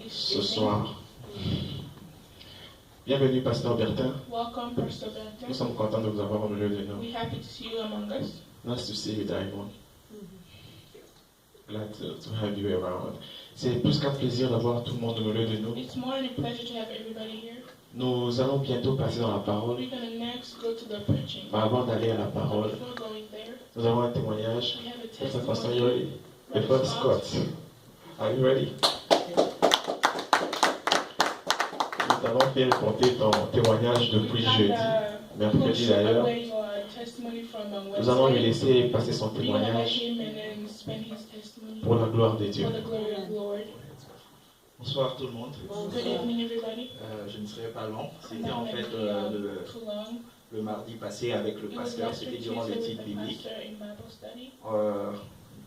ce soir. Bienvenue, Pasteur Bertin. Welcome, Pastor Bertin. Nous sommes contents de vous avoir au milieu de nous. We're happy to see you among us. Nice to see you, Diamond. Glad to have you around. C'est plus qu'un plaisir d'avoir tout le monde au milieu de nous. It's more than a pleasure to have everybody here. Nous allons bientôt passer dans la parole. We're going to next go to the preaching. Mais avant d'aller à la parole, Before going there, nous avons un témoignage. we have a Pastor Pastor, you testimony. ready? Pastor Scott, are you ready? Nous t'avons fait compter ton témoignage depuis jeudi, mercredi d'ailleurs. Nous allons lui laisser passer son témoignage pour la gloire de Dieu. Bonsoir tout le monde. Good evening, everybody. Je ne serai pas long. I'm C'était not en going fait to be too long. le mardi passé avec le It was pasteur, last c'était durant le Tuesday titre with the biblique. pastor in Bible study.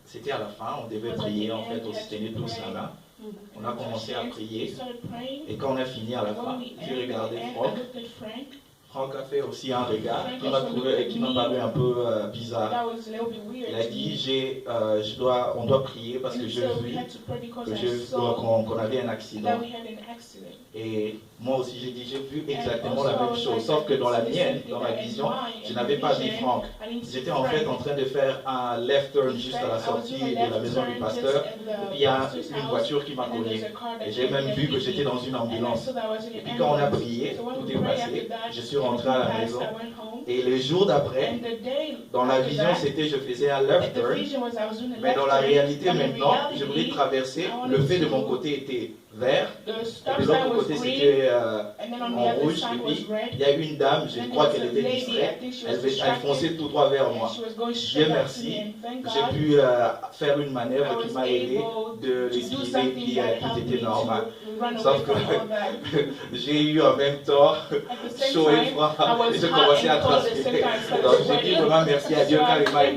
C'était à la fin, on devait prier en fait au Sténé tous là. On a commencé à We prier started praying. et quand on a fini à la fin, When we j'ai regardé ended, I Franck. looked at Frank. Franck a fait aussi un regard qui m'a trouvé et qui m'a paru un peu bizarre. That was a little bit weird. Il a to dit me. on doit prier parce que And j'ai so we vu had to pray because que I saw qu'on avait un accident. that we had an accident. Et moi aussi j'ai dit, j'ai vu exactement la même chose, sauf que dans la mienne, dans ma vision, je n'avais pas vu Franck. J'étais en fait en train de faire un left turn juste à la sortie de la maison du pasteur, et puis il y a une voiture qui m'a collé. Et j'ai même vu que j'étais dans une ambulance. Et puis quand on a prié, tout est passé, je suis rentré à la maison. Et le jour d'après, dans la vision, c'était je faisais un left turn, mais dans la réalité maintenant, je voulais traverser, le fait de mon côté était vert, et de l'autre côté c'était en rouge, et puis il y a une dame, je crois qu'elle était distraite, elle fonçait tout droit vers moi. Dieu merci, j'ai pu faire une manœuvre qui m'a aidé de l'esquiver, puis tout était normal. Sauf que j'ai eu en même temps chaud et froid, et je commençais à transpirer. Donc j'ai dit vraiment merci à Dieu car il m'a aidé.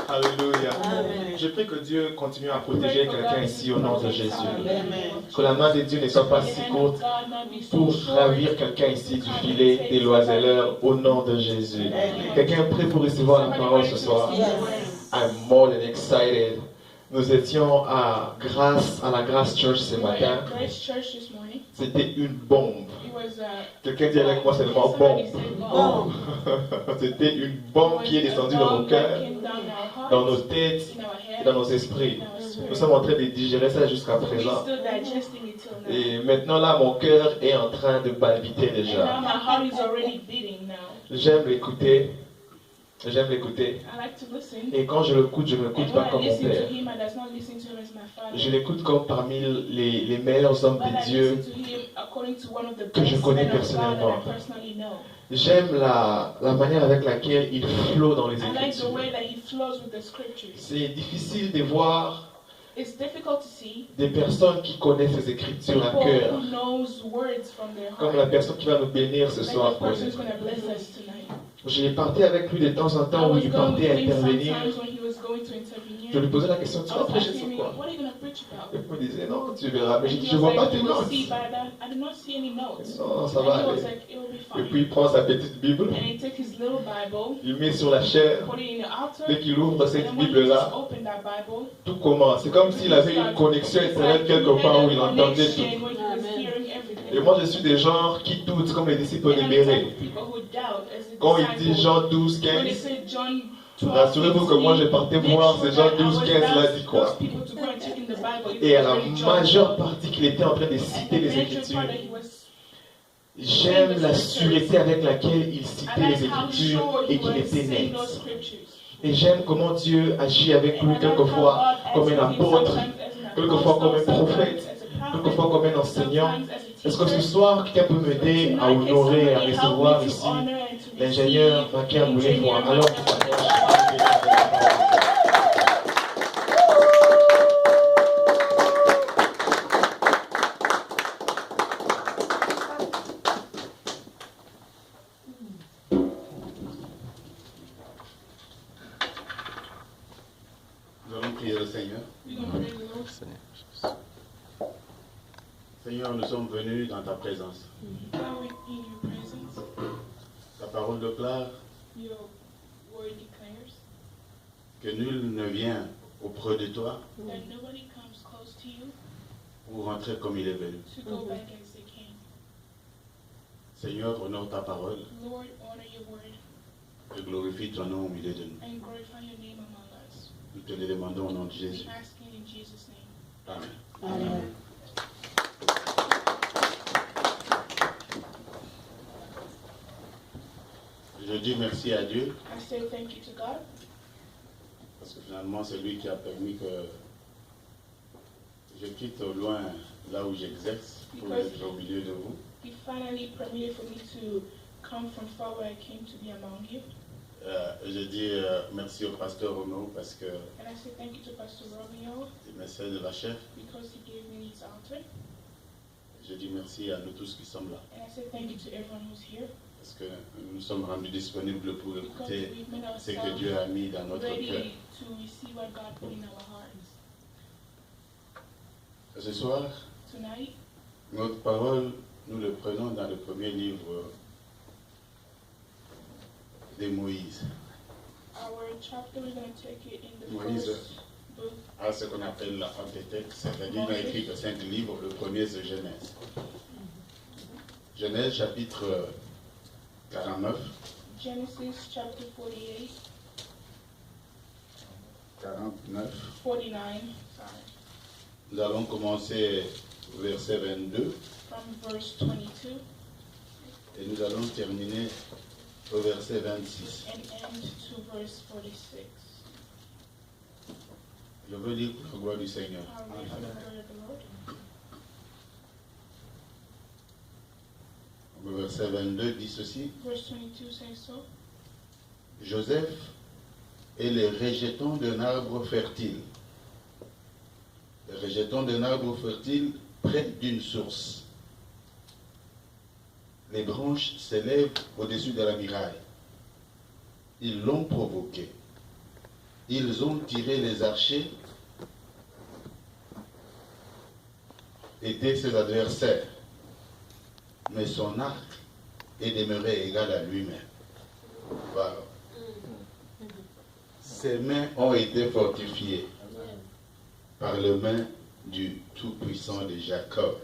Alléluia. Je prie que Dieu continue à protéger quelqu'un ici au nom de Jésus. Que la main de Dieu ne soit pas si courte pour ravir quelqu'un ici du filet des loiseleurs au nom de Jésus. Quelqu'un est prêt pour recevoir la parole ce soir? I'm more than excited. Nous étions à la Grace Church ce matin. C'était une bombe. Quelqu'un dit avec moi seulement bombe. C'était une bombe qui est descendue dans nos cœurs, dans nos têtes et dans nos esprits. Nous sommes en train de digérer ça jusqu'à présent. Et maintenant là, mon cœur est en train de palpiter déjà. J'aime l'écouter. J'aime l'écouter. Et quand je l'écoute, je ne l'écoute pas comme mon père. Je l'écoute comme parmi les meilleurs hommes de Dieu que je connais personnellement. J'aime la manière avec laquelle il flotte dans les Écritures. C'est difficile de voir des personnes qui connaissent les Écritures à cœur, comme la personne qui va nous bénir ce soir. J'ai parté avec lui de temps en temps où il partait intervenir. Je lui posais la question, tu vas prêcher sur quoi? Il me disait, non, tu verras. Mais j'ai dit, je ne vois pas tes notes. Non, ça va aller. Et puis il prend sa petite Bible, il met sur la chaire. Dès qu'il ouvre cette Bible-là, tout commence. C'est comme s'il avait une connexion Internet quelque part où il entendait tout. Et moi, je suis des gens qui doutent comme les disciples libérés. Quand il dit Jean 12, 15, rassurez-vous que moi, je partais voir ces Jean 12, 15 là dit quoi. Et à la majeure partie qu'il était en train de citer les Écritures, j'aime la sûreté avec laquelle il citait les Écritures et qu'il était net. Et j'aime comment Dieu agit avec lui quelquefois comme un apôtre, quelquefois comme un prophète, quelquefois comme un enseignant. Est-ce que ce soir, quelqu'un peut m'aider à honorer et à recevoir ici l'ingénieur Maquin Boulet-Foy? Alors, nous allons prier le Seigneur. Seigneur, nous sommes venus dans ta présence. Ta parole déclare Que nul ne vient auprès de toi that nobody comes close to you pour rentrer comme il est venu. to go back as they came. Seigneur, honore ta parole Lord, honor your word et glorifie ton nom au milieu de nous. and glorify your name among us. Nous te le demandons au nom de We Jésus. ask it in Jesus' name. Amen. Amen. Je dis merci à Dieu I say thank you to God parce que finalement c'est lui qui a permis que je quitte au loin là où j'exerce pour être au milieu de vous. He finally permitted for me to come from far where I came to be among you. Je dis merci au pasteur Romeo parce que And I say thank you to Pastor Romeo il me sert de la chef. because he gave me this altar. Je dis merci à nous tous qui sommes là And I say thank you to everyone who's here parce que nous nous sommes rendus disponibles pour because écouter we've made ce que ourselves Dieu a mis dans notre cœur. ready to receive what God put in our hearts. Ce soir, Tonight, notre parole, nous le prenons dans le premier livre de Moïse. our chapter, we're going to take it in the Moïse first book. à ce qu'on appelle la Pentateuque, c'est-à-dire il a écrit que 5 livres, le premier c'est Genèse. Genèse chapitre 49. Genesis chapter 48, 49. 49, sorry, Nous allons commencer au verset 22 from verse 22 et nous allons terminer au verset 26. and end to verse 46. Je veux lire pour la gloire du Seigneur. I'll read from the word of the Lord. Le verset 22 dit ceci. Verse 22 says so. Joseph est le rejeton d'un arbre fertile. Le rejeton d'un arbre fertile près d'une source. Les branches s'élèvent au-dessus de la muraille. Ils l'ont provoqué. Ils ont tiré les archers, étaient ses adversaires. Mais son arc est demeuré égal à lui-même. Voilà. Ses mains ont été fortifiées par les mains du Tout-Puissant de Jacob.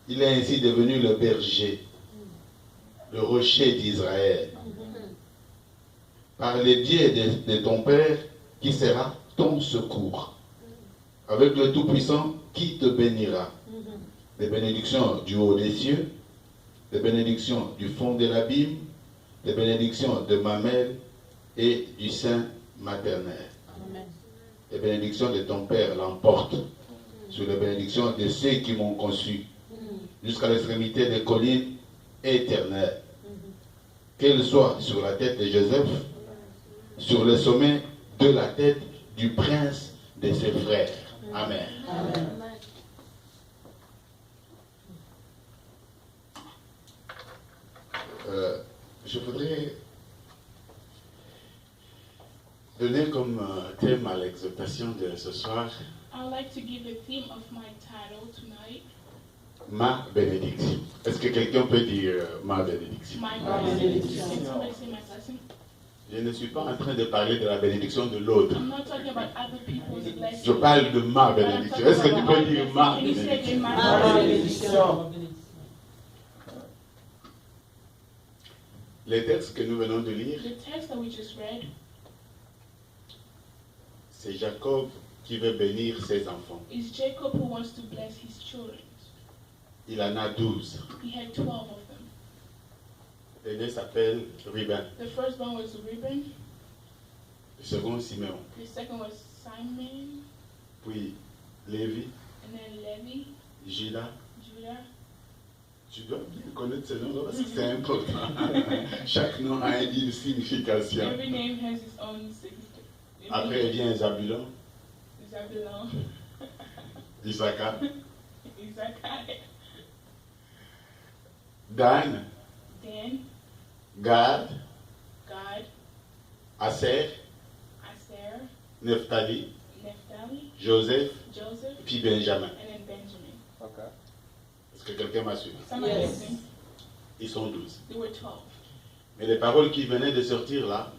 Il est ainsi devenu le berger, le rocher d'Israël. Par les dieux de ton Père, qui sera ton secours. Avec le Tout-Puissant, qui te bénira. Des bénédictions du haut des cieux, des bénédictions du fond de l'abîme, des bénédictions de Mamel et du sein maternel. Les bénédictions de ton Père l'emportent sur les bénédictions de ceux qui m'ont conçu, jusqu'à l'extrémité des collines éternelles. Qu'elles soient sur la tête de Joseph, sur le sommet de la tête du prince de ses frères. Amen. Amen. Je voudrais donner comme thème à l'exhortation de ce soir I'd like to give the theme of my title tonight, ma bénédiction. Est-ce que quelqu'un peut dire ma bénédiction? My Blessing. Blessing. Can somebody say my blessing? Je ne suis pas en train de parler de la bénédiction de l'autre. I'm not talking about other people's blessings. Je parle de ma bénédiction. Est-ce que tu peux dire ma Can you say bénédiction? my Ma blessing? bénédiction. Les textes que nous venons de lire, The text that we just read, c'est Jacob qui veut bénir ses enfants. is Jacob who wants to bless his children. Il en a 12. He had 12 of them. L'aîné s'appelle Ruben. The first one was Reuben, Le second, Simeon. the second was Simon, Puis Lévi, and then Levi, Judas. Judah. Tu dois bien connaître ces noms parce que c'est important. Chaque nom a une signification. Every name has its own significance. Après vient Zabulon, Zabulon, Issachar, Issachar, Dan, Dan, Gad, Gad, Aser, Aser, Nephtali, Naphtali, Joseph, Joseph, puis Benjamin. and then Benjamin. Est-ce que quelqu'un m'a suivi? Somebody Yes. listening? Ils sont 12. There were 12. Mais les paroles qui venaient de sortir là,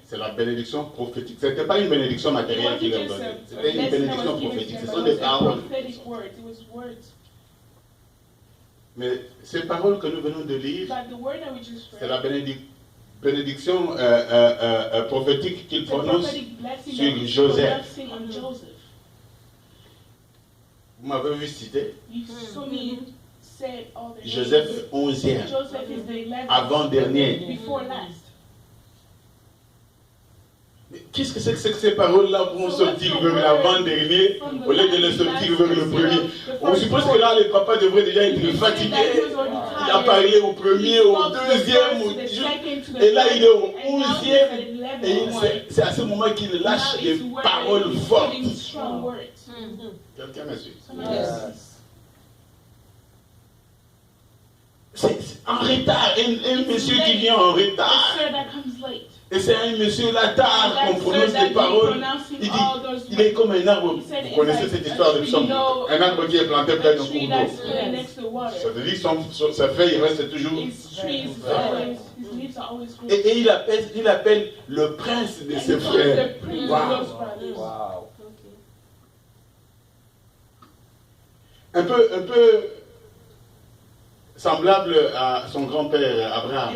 c'est la bénédiction prophétique. Ce n'était pas une bénédiction matérielle qu'il leur donnait. C'était une bénédiction prophétique. Ce sont des paroles. Mais ces paroles que nous venons de lire, c'est la bénédiction prophétique qu'il prononce sur Joseph. Vous m'avez vu citer Joseph 11e, avant-dernier. Qu'est-ce que c'est que ces paroles-là vont sortir vers l'avant-dernier au lieu de les sortir vers le premier? On suppose que là, les papas devraient déjà être fatigués. Il a parlé au premier, au deuxième, et là, il est au 11e. Et c'est à ce moment qu'il lâche des paroles fortes. Quelqu'un me suit? C'est en retard, un monsieur qui vient en retard. Et c'est un monsieur là tard qu'on prononce des paroles. Il est comme un arbre. Vous connaissez cette histoire de psaume. Un arbre qui est planté près d'un cours d'eau. Ça veut dire que sa feuille reste toujours. Et il appelle le prince de ses frères. Wow. Un peu semblable à son grand-père Abraham.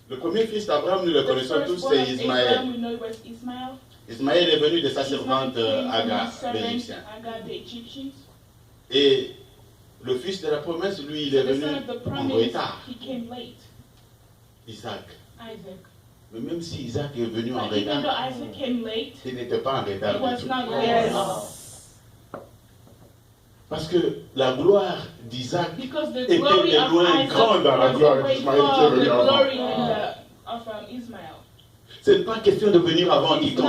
Le premier fils d'Abraham, nous le connaissons tous, c'est Ismaël. Ismaël est venu de sa servante Agar, l'Égyptien. Et le fils de la promesse, lui, il est venu en retard. Isaac. Mais même si Isaac est venu en retard, il n'était pas en retard du tout. Parce que la gloire d'Isaac était de loin grande dans la gloire d'Ismaël qui est venu avant. Ce n'est pas question de venir avant quiconque.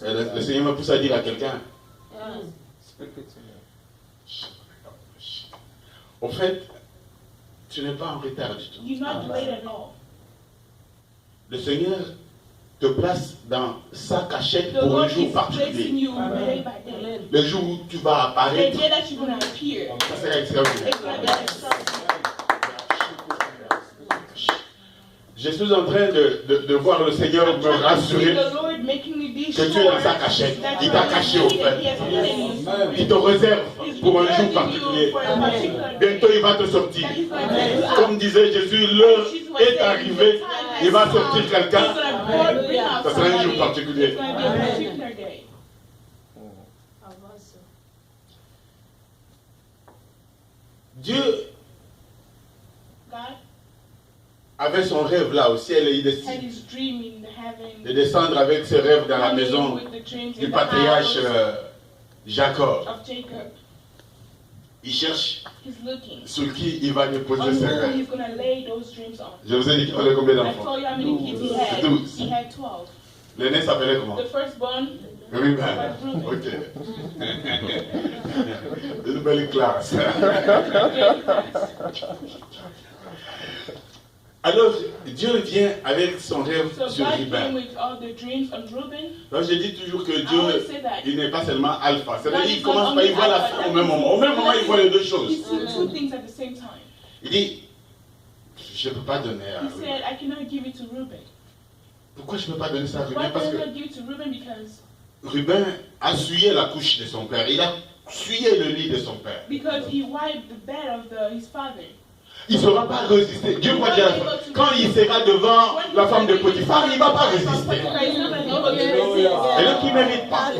Le Seigneur me pousse à dire à quelqu'un. Au fait, tu n'es pas en retard du tout. Le Seigneur te place dans sa cachette pour un jour particulier. Le jour où tu vas apparaître, ça sera extraordinaire. Je suis en train de voir le Seigneur me rassurer que tu es dans sa cachette. Il t'a caché au fait. Il te réserve pour un jour particulier. Bientôt il va te sortir. Comme disait Jésus, l'heure est arrivée. Il va sortir quelqu'un. Ça sera un jour particulier. Dieu avait son rêve là au ciel et il décide de descendre avec ses rêves dans la maison du patriarche Jacob. Il cherche sur qui il va déposer ses rêves. Je vous ai dit qu'il fallait combien d'enfants? 12. L'aîné s'appelait comment? Ruben. Ok. Une belle classe. Alors, Dieu vient avec son rêve sur Ruben. Donc, je dis toujours que Dieu, il n'est pas seulement alpha. C'est-à-dire qu'il commence par, il voit la fin au même moment. Au même moment, il voit les deux choses. Il dit, je ne peux pas donner à Ruben. Pourquoi je ne peux pas donner ça à Ruben? Parce que Ruben a essuyé la couche de son père. Il a essuyé le lit de son père. Il ne saura pas résister. Dieu va dire, quand il sera devant la femme de Potiphar, il ne va pas résister. Et donc il ne mérite pas.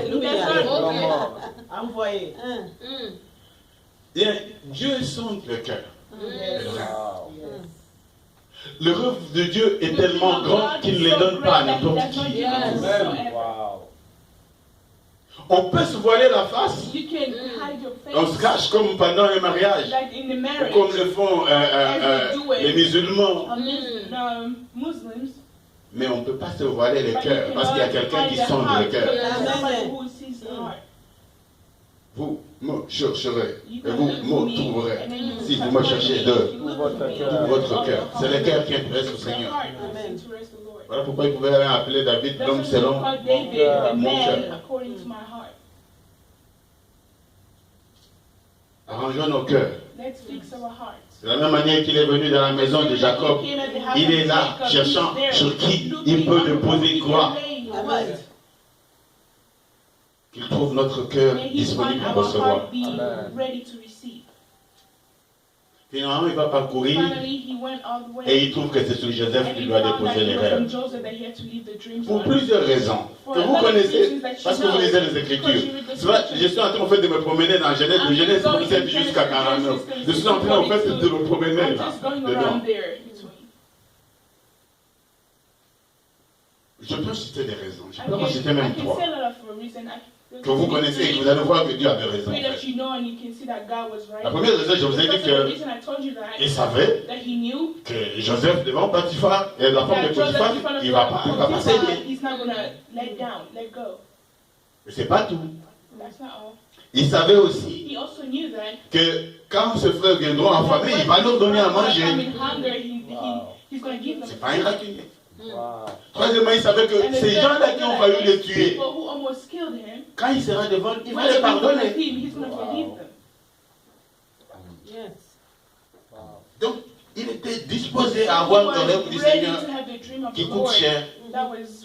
Envoyé. Dieu sonde le cœur. Le rêve de Dieu est tellement grand qu'il ne le donne pas à n'importe qui. On peut se voiler la face. On se cache comme pendant un mariage. Ou comme le font les musulmans. Mais on ne peut pas se voiler le cœur parce qu'il y a quelqu'un qui sonde le cœur. Vous me chercherez et vous me trouverez si vous me cherchez de votre cœur. C'est le cœur qui intéresse au Seigneur. Voilà pourquoi il pouvait appeler David l'homme selon mon cœur. Arrangeons nos cœurs. Let's fix our hearts. De la même manière qu'il est venu dans la maison de Jacob, il est là, cherchant sur qui il peut déposer quoi. Qu'il trouve notre cœur disponible à recevoir. Finalement, il va parcourir et il trouve que c'est sur Joseph qu'il doit déposer les rêves. Pour plusieurs raisons que vous connaissez, parce que vous lisez les Écritures. Je suis en train en fait, de me promener dans Genèse, de Genèse 17 jusqu'à 49. Je suis en train en fait de me promener là, dedans. Je peux citer des raisons. Je peux en citer même trois. Que vous connaissez et que vous allez voir que Dieu avait raison. La première raison, je vous ai dit qu'il savait que Joseph devant Potiphar et la femme de Potiphar, il ne va pas céder. Mais ce n'est pas tout. Il savait aussi que quand ses frères viendront en famille, il va leur donner à manger. Ce n'est pas un rancunier. Troisièmement, il savait que ces gens-là qui ont failli le tuer, quand il sera devant, il va les pardonner. Donc, il était disposé à avoir le rêve du Seigneur qui coûte cher.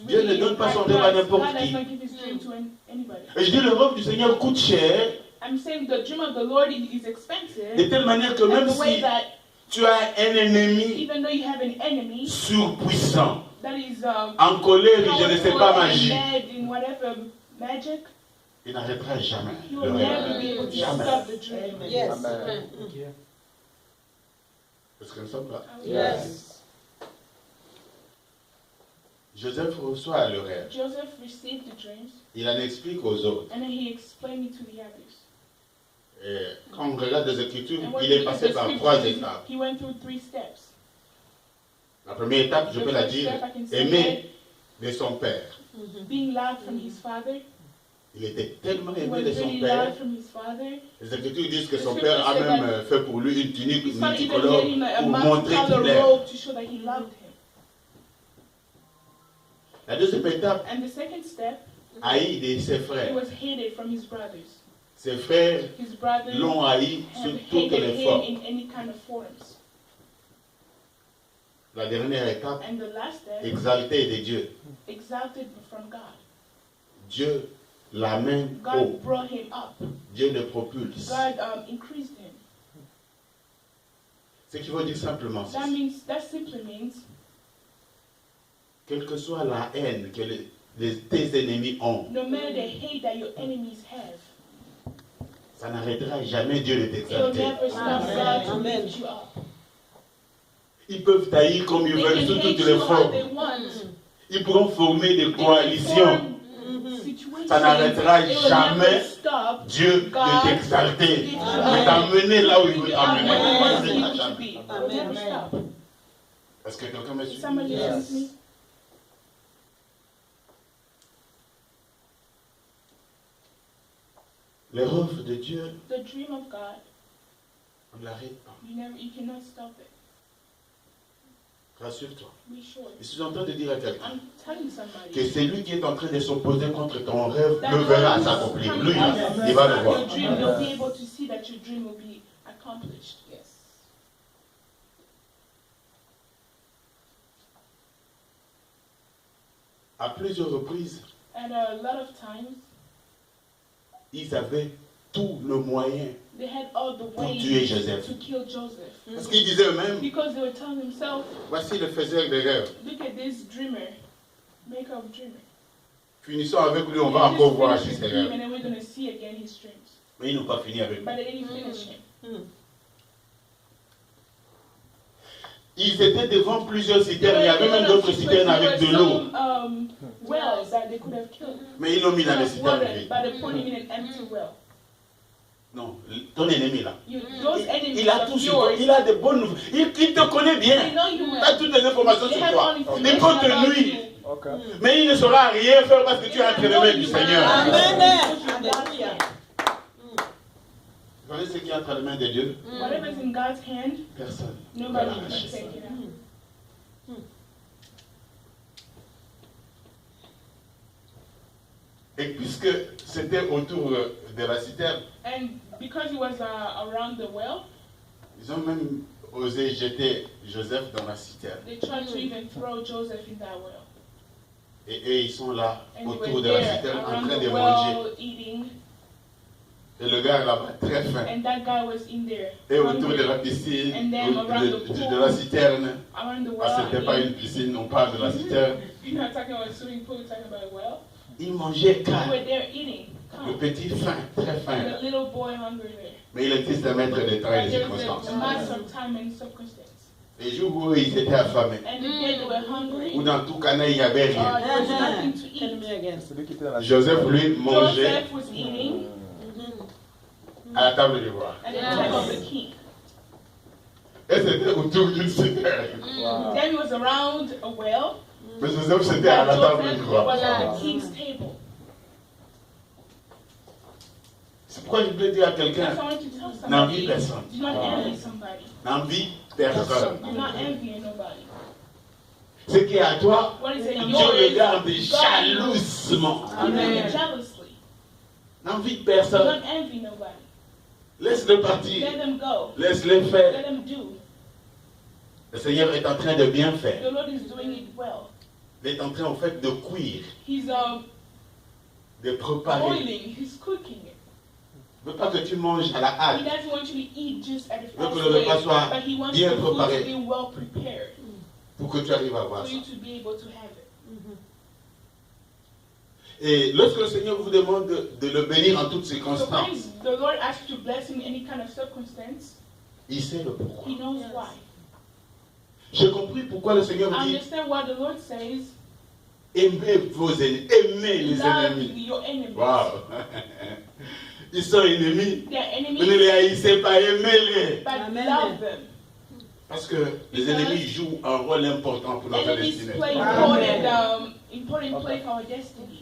Dieu ne donne pas son rêve à n'importe qui. Et je dis, le rêve du Seigneur coûte cher. De telle manière que même si tu as un ennemi surpuissant, en colère, je ne sais pas magie, il n'arrêtera jamais le rêve. Jamais. Est-ce que nous sommes là? Yes. Joseph reçoit le rêve. Il en explique aux autres. Et quand on regarde les Écritures, il est passé par 3 étapes. La première étape, je peux la dire, aimer de son père. Il était tellement aimé de son père. Les Écritures disent que son père a même fait pour lui une tunique multicolore pour montrer qu'il l'aime. La deuxième étape, haï de ses frères. Ses frères l'ont haï sous toutes les formes. La dernière étape, exalté de Dieu. Dieu l'amène haut. Dieu le propulse. Ce qui veut dire simplement ceci. Quelle que soit la haine que tes ennemis ont, ça n'arrêtera jamais Dieu de t'exalter. Ils peuvent tailler comme ils veulent sous toutes les formes. Ils pourront former des coalitions. Ça n'arrêtera jamais Dieu de t'exalter, de t'amener là où il veut t'amener. Est-ce que quelqu'un me suit? Les rêves de Dieu, on ne l'arrête pas. Rassure-toi. Je suis en train de dire à quelqu'un que c'est lui qui est en train de s'opposer contre ton rêve le verra s'accomplir. Lui, il va le voir. À plusieurs reprises, ils avaient tout le moyen pour tuer Joseph. Parce qu'ils disaient eux-mêmes, voici le faiseur des rêves. Finissons avec lui, on va encore voir ses rêves. Mais ils n'ont pas fini avec lui. Ils étaient devant plusieurs citernes, il y avait même d'autres citernes avec de l'eau. Mais ils l'ont mis dans les citernes vides. Non, ton ennemi là. Il a tout sur toi. Il a de bonnes nouvelles. Il te connaît bien. Il a toutes les informations sur toi. Il peut te nuire. Mais il ne saura rien faire parce que tu es entre les mains du Seigneur. Amen. Vous voyez ce qui est entre les mains de Dieu? Personne ne va l'arracher ça. Et puisque c'était autour de la citerne, and because he was around the well, ils ont même osé jeter Joseph dans la citerne. They tried to even throw Joseph in that well. Et eux, ils sont là, And autour de la citerne, en train de manger. Eating. Et le gars là-bas, très faim. And that guy was in there. Et autour de la piscine, de la citerne. Ah, c'était pas une piscine, on parle de la citerne. You're not talking about a swimming pool, you're talking about a well. Ils mangeaient calme. They were there eating. Le petit faim, très faim. And the little boy hungry there. Mais il existe un maître des temps et des circonstances. A master of time and circumstance. Les jours où ils étaient affamés, And the day they were hungry, ou dans tout Cana, il n'y avait rien. there was nothing to eat. Joseph, lui, mangeait Joseph was eating à la table du roi. at the table of the king. Et c'était autour d'une citerne. Then he was around a well. Mais Joseph, c'était à la table du Joseph roi. was at the king's table. C'est pourquoi je voulais dire à quelqu'un, That's why I want to tell n'envie somebody, personne. do not envy somebody. N'envie personne. Do not envy nobody. Ce qui est à toi, What is it Dieu yours? le garde jalousement. Amen. Jealously. N'envie Do personne. not envy nobody. Laisse-le partir. Let them go. Laisse-le Let faire. them do. Le Seigneur est en train de bien faire. The Lord is doing it well. Il est en train, en fait, de cuire, He's de préparer. boiling. He's cooking it. Il ne veut pas que tu manges à la He hâte. doesn't want you to eat just at a Il veut fast que le repas way, soit but he wants bien the food préparé to be well prepared pour que tu arrives à voir for ça. you to be able to have it. Et lorsque le Seigneur vous demande de le bénir en toutes So circonstances, when the Lord asks you to bless him in any kind of circumstance, il sait le pourquoi. he knows why. J'ai compris pourquoi le Seigneur I dit understand what the Lord says. aimez vos ennemis, aimez les Love ennemis. your enemies. Waouh! Ils sont ennemis. They are Vous ne enemies, les haïssez pas, aimez-les. but Amen. love them. Parce que les ennemis jouent un rôle important pour notre Enemies destinée. play Amen. important play for our destiny.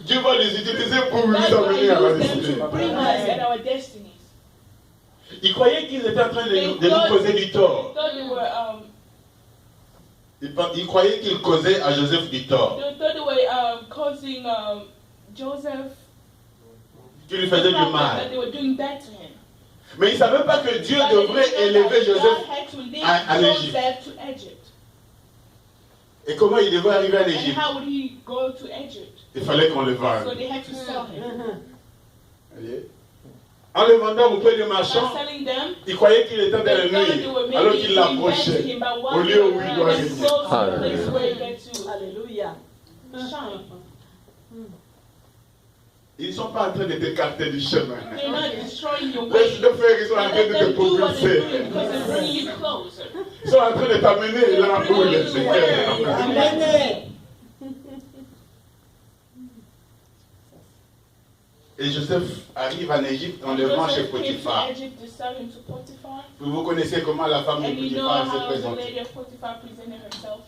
Dieu va les utiliser pour nous God's going amener à la to use them destinée. to bring us at our destinies. Ils croyaient qu'ils étaient en train de nous causer du tort. Thought they were, Ils croyaient qu'ils causaient à Joseph du tort. they thought they were causing Joseph Qu'ils lui faisaient du that mal. they were doing bad to him. Mais ils ne savaient pas que Dieu But they devrait didn't know élever that Joseph. God had to lead à l'Égypte. Joseph to Egypt. Et comment il devait arriver en And Égypte? how would he go to Egypt? Il fallait qu'on le So vende. they had to sell him. Voyez? En le vendant auprès du By marchand, selling them, il croyait qu'il était dans they la thought they nuit, were alors maybe qu'il doing bad to l'approchait. him, but Au walking lieu où il around doit and aller. close to the place where he gets to Alléluia. shine. Ils ne sont pas en train de t'écarter du chemin. They're not destroying your way. Laisse-le faire, ils sont en train Let de them te do what they're doing propulser. because they're bringing you closer. Ils sont en train de t'amener là où il est. Amen. Et Joseph arrive en Égypte en le vend chez Joseph came to Potiphar. Egypt to sell him to Potiphar. Vous connaissez comment la femme de And you know Potiphar se how the présente. lady of Potiphar presented herself.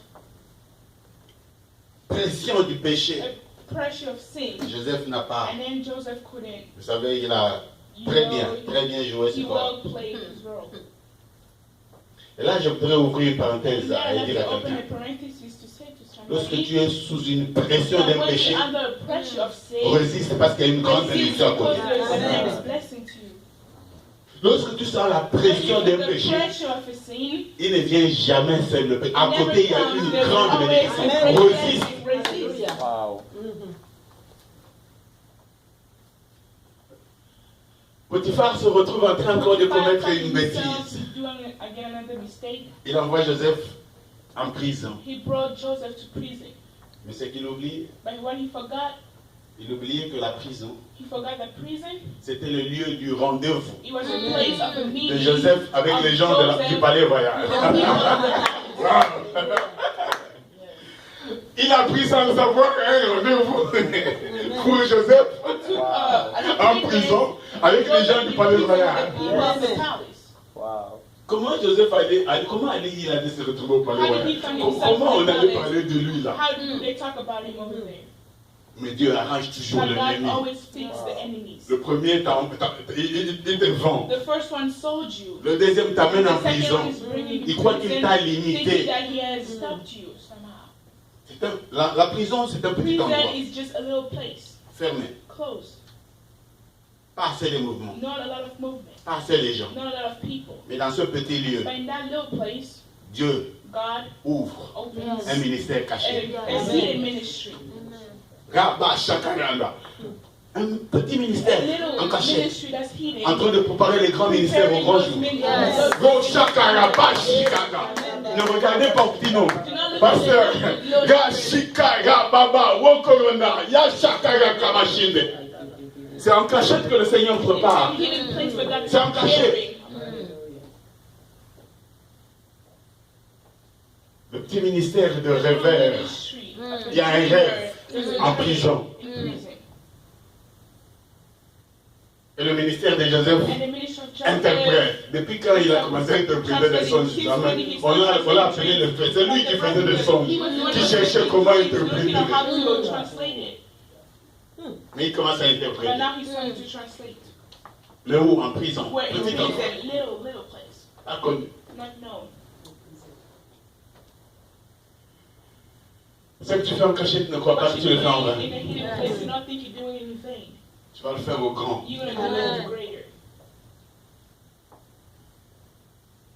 Pression du péché. A pressure of sin. Joseph n'a pas. And then Joseph couldn't. Vous savez, il a You très know, bien joué ce he rôle. well played his role. Et là, je voudrais ouvrir une parenthèse Yeah, et I'd dire like à to open a quelqu'un. parenthesis to say to Lorsque somebody. tu es sous une pression that d'un when péché, you're under pressure of sin, résiste parce qu'il y a une grande resist bénédiction à because côté. there's a next blessing to you. Lorsque tu sens la pression When you d'un feel the péché, pressure of a sin, il ne vient jamais seul le péché. À it never côté, il y a comes. une There's grande always bénédiction. a great Résiste. blessing. Resist. Alléluia. Potiphar se retrouve en train encore de commettre Potiphar une himself bêtise. doing again another mistake. Il envoie Joseph en prison. He brought Joseph to prison. Mais ce qu'il oublie, But what he forgot, il oubliait que la prison, he forgot that prison, c'était le lieu du rendez-vous it was a place of a de meeting. Joseph avec of les gens Joseph du palais royal. with the people of the palace. Il a pris sans le savoir un rendez-vous pour Joseph en prison avec les gens du palais royal. People of the palace. Wow. Comment Joseph comment il allait se retrouver au palais How royal? did he find himself Comment in on the allait palace? parler de lui là? How do they talk about him over there? Mais Dieu arrange toujours But God l'ennemi. always fixes the enemies. Le premier, il te vend. The first one sold you. Le deuxième t'amène en The second prison. one is bringing you Il to croit qu'il prison, t'a thinking limité. that he has stopped you somehow. La prison, c'est un petit Prison endroit. is just a little place. Fermé. Closed. Pas assez de mouvements. Not a lot of movement. Pas assez de gens. Not a lot of people. Mais dans ce petit lieu, But in that little place, Dieu God ouvre opens un ministère caché. a hidden ministry. Rabba Shakaranda. Un petit ministère A little en cachet, ministry that's hidden. en train de préparer les grands ministères au grand jour. Go Shakaraba Shikaka. Ne regardez pas au petit nom. Pasteur, Ga Shikara Baba Wokorona, Ya Shakara Kamashinde. C'est en cachette que le Seigneur prépare. C'est en cachette. Le petit ministère de rêveur. Il y a un rêve en prison. Et le ministère de Joseph interprète. Depuis quand il a commencé à interpréter des songes, on l'a appelé le fait. C'est lui qui faisait des songes, qui cherchait comment interpréter. Mais il commence à interpréter. Le où en prison. Petit enfant. Pas connu. Ce que tu fais en cachette, ne crois pas que tu le fais en vain. Tu vas le faire au grand.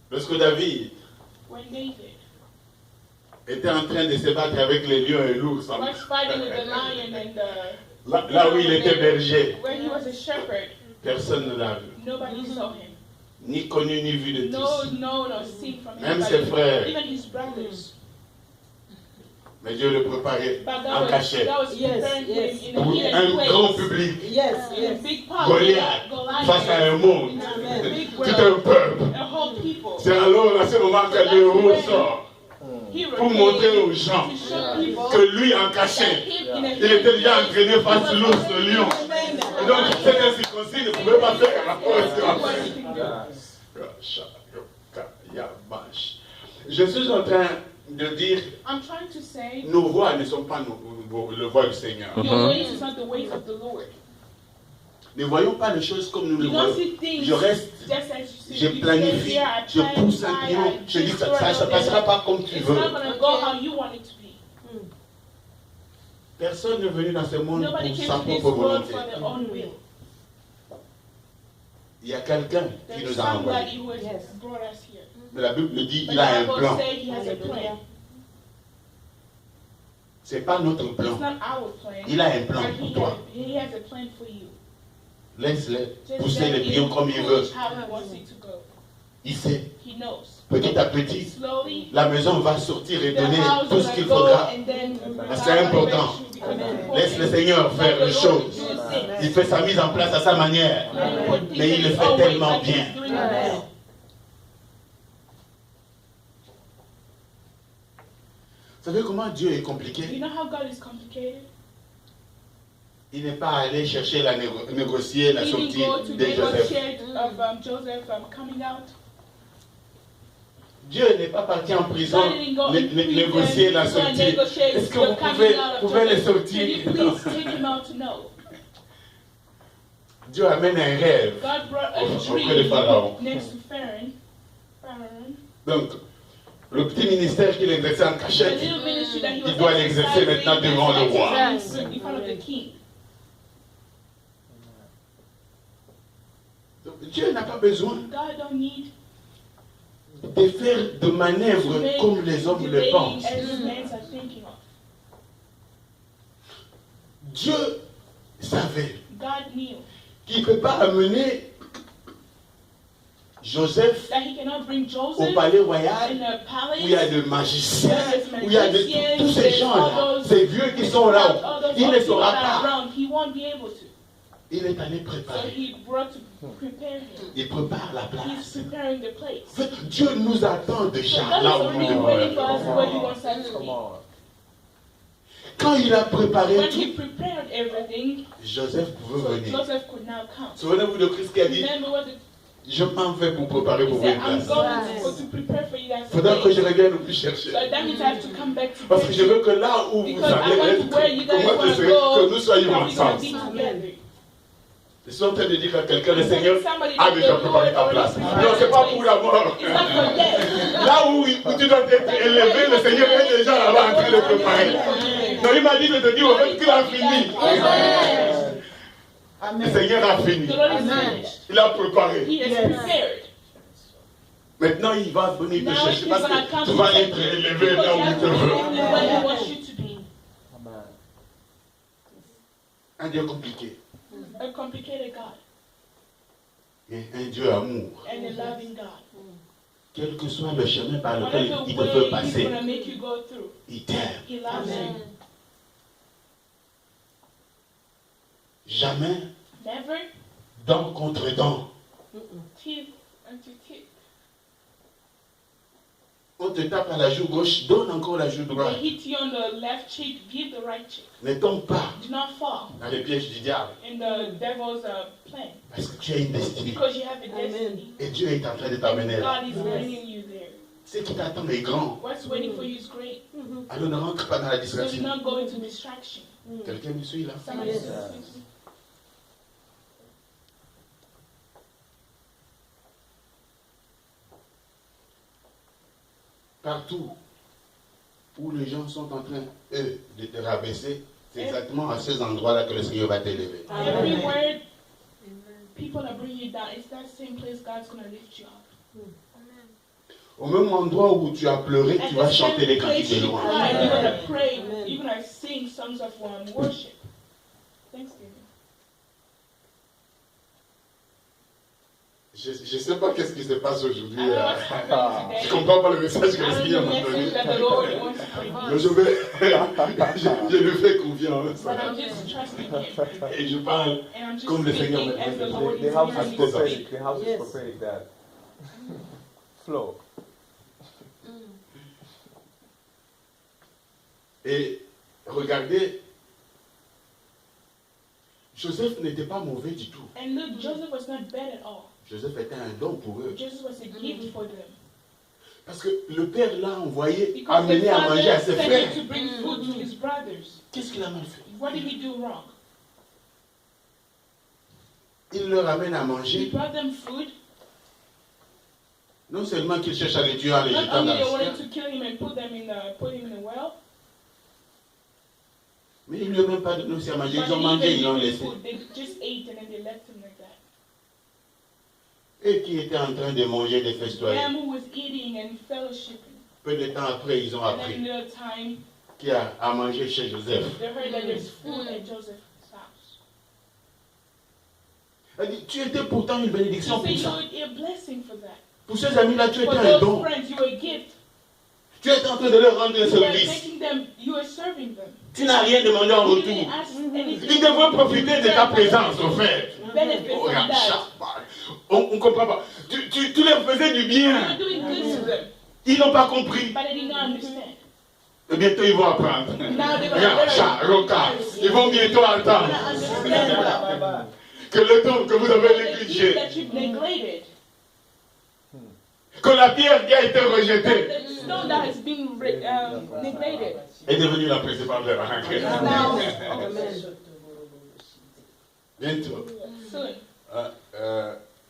Lorsque David était en train de se battre avec les lions et l'ours, là où il était berger, personne ne l'a vu. Ni connu ni vu de tous. Même ses frères. Mais Dieu le préparait en cachette. Pour un grand public. Goliath face à un monde. Tout un peuple. C'est alors à ce moment que le héros sort. Pour montrer aux gens que lui en cachette, il était déjà entraîné face à l'ours, le lion. Et donc cette incirconcis ne pouvait pas faire la force. Je suis en train de dire, nos voies ne sont pas le voie du Seigneur. Ne voyons pas les choses comme nous le voyons. Je reste, je planifie, je pousse un pion, je dis ça ne passera pas comme tu veux. Personne n'est venu dans ce monde pour sa propre volonté. Il y a quelqu'un qui nous a envoyés. Mais la Bible dit qu'il a un plan. Ce n'est pas notre plan. Il a un plan pour toi. Laisse-le pousser les pions comme il veut. Il sait. Petit à petit, la maison va sortir et donner tout ce qu'il faudra. C'est important. Laisse le Seigneur faire les choses. Il fait sa mise en place à sa manière. Mais il le fait tellement bien. Vous savez comment Dieu est compliqué? Il n'est pas allé chercher négocier la sortie de Joseph. Dieu n'est pas parti en prison négocier la sortie. Est-ce que vous pouvez les sortir? Dieu amène un rêve auprès de Pharaon. Donc, le petit ministère qu'il exerçait en cachette, il doit l'exercer maintenant devant le roi. Donc, Dieu n'a pas besoin de faire de manœuvres comme les hommes le pensent. Dieu savait qu'il ne peut pas amener Joseph au palais royal où il y a des magiciens, où il y a tous ces gens-là, ces vieux qui sont là. Il ne saura pas. Il est allé préparer. Il prépare la place. En fait, Dieu nous attend déjà là où nous devons. Quand il a préparé tout, Joseph pouvait venir. Souvenez-vous de Christ qui a dit, je m'en vais pour préparer pour vous une place. Il faudra que je revienne vous chercher. Parce que je veux que là où vous allez être, que nous soyons ensemble. Je suis en train de dire à quelqu'un, le Seigneur a déjà préparé ta place. Non, ce n'est pas pour la mort. Là où tu dois être élevé, le Seigneur est déjà là-bas en train de préparer. Non, il m'a dit de te dire au fait qu'il a fini. Le Seigneur a fini. Il a préparé. Maintenant, il va venir te chercher parce que tu vas être élevé là où il te veut. Un Dieu compliqué. Mais un Dieu amour. Quel que soit le chemin par lequel il te veut passer, il t'aime. Jamais dent contre dent. On te tape à la joue gauche, donne encore la joue droite. Ne tombe pas dans les pièges du diable. Parce que tu as une destinée. Et Dieu est en train de t'amener là. Ce qui t'attend est grand. Alors ne rentre pas dans la distraction. Quelqu'un me suit là? Partout où les gens sont en train, eux, de te rabaisser, c'est exactement à ces endroits-là que le Seigneur va t'élever. Everywhere people are bringing you down, it's that same place God's going to lift you up. Au même endroit où tu as pleuré, tu vas chanter les cantiques de louange. You're going to pray, you're going to sing songs of worship. Thanksgiving. Je ne sais pas qu'est-ce qui se passe aujourd'hui. Je ne comprends pas le message que le Seigneur m'a donné. Mais je lui fais confiance. Et je parle comme le Seigneur m'a donné. The house is prophetic. The house is prophetic, Dad. Flow. Et regardez, Joseph n'était pas mauvais du tout. And look, Joseph was not bad at all. Joseph était un don pour eux. Joseph was a gift for them. Parce que le père l'a envoyé amener à manger à ses frères. Qu'est-ce qu'il a mal fait? What did he do wrong? Il leur amène à manger. He brought them food. Non seulement qu'il cherche à les tuer en les jetant dans le well, mais il ne lui a même pas donné aussi à manger. Ils ont mangé, ils l'ont laissé. Et qui était en train de manger des festoyers. Peu de temps après, ils ont appris qu'il y a à manger chez Joseph. Elle dit, tu étais pourtant une bénédiction pour ça. Pour ces amis-là, tu étais un don. Tu es en train de leur rendre un service. Tu n'as rien demandé en retour. Ils devraient profiter de ta présence, au fait. On ne comprend pas. Tu leur faisais du bien. Ils n'ont pas compris. Et bientôt ils vont apprendre. Ils vont bientôt entendre que le don que vous avez négligé, que la pierre qui a été rejetée est devenue la principale de la rencontre. Bientôt.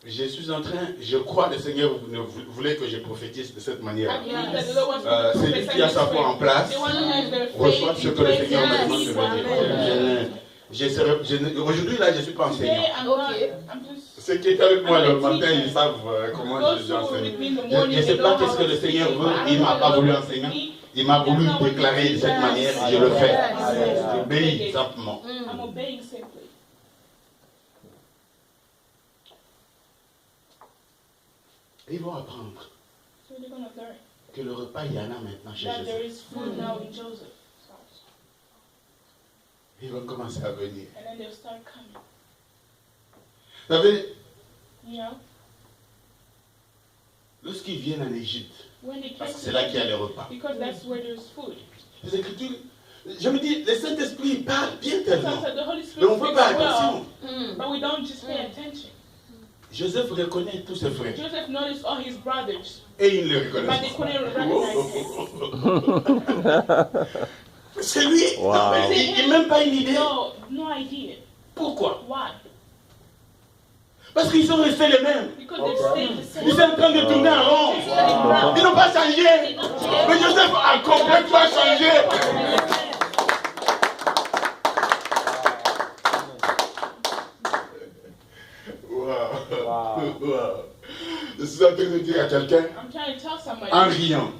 Je suis en train, je crois le Seigneur voulait que je prophétise de cette manière. Celui qui a sa foi en place reçoit ce que le Seigneur me demande de dire. Aujourd'hui, là, je ne suis pas enseignant. Ceux qui étaient avec moi le matin, ils savent comment j'enseigne. Je ne sais pas qu'est-ce que le Seigneur veut. Il ne m'a pas voulu enseigner. Il m'a voulu déclarer de cette manière. Je le fais. J'obéis simplement. Ils vont apprendre que le repas, il y en a maintenant chez Joseph. Ils vont commencer à venir. Vous savez, lorsqu'ils viennent en Égypte, parce que c'est là qu'il y a les repas, les Écritures, je me dis, le Saint-Esprit parle bien tellement, mais on ne fait pas attention. Joseph reconnaît tous ses frères. Et il ne les reconnaît pas. C'est lui. Wow. Il n'a même pas une idée. Pourquoi? Parce qu'ils sont restés les mêmes. Ils sont en train de tourner en rond. Ils n'ont pas changé. Mais Joseph a complètement changé. en train de dire à quelqu'un, en riant,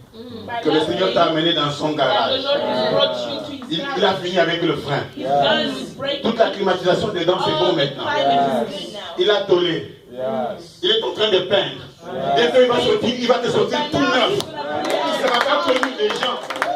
que le Seigneur t'a amené dans son garage. Il a fini avec le frein. Toute la climatisation dedans, c'est bon maintenant. Il a tollé. Il est en train de peindre. Dès qu'il va sortir, il va te sortir tout neuf. Il ne sera pas connu des gens.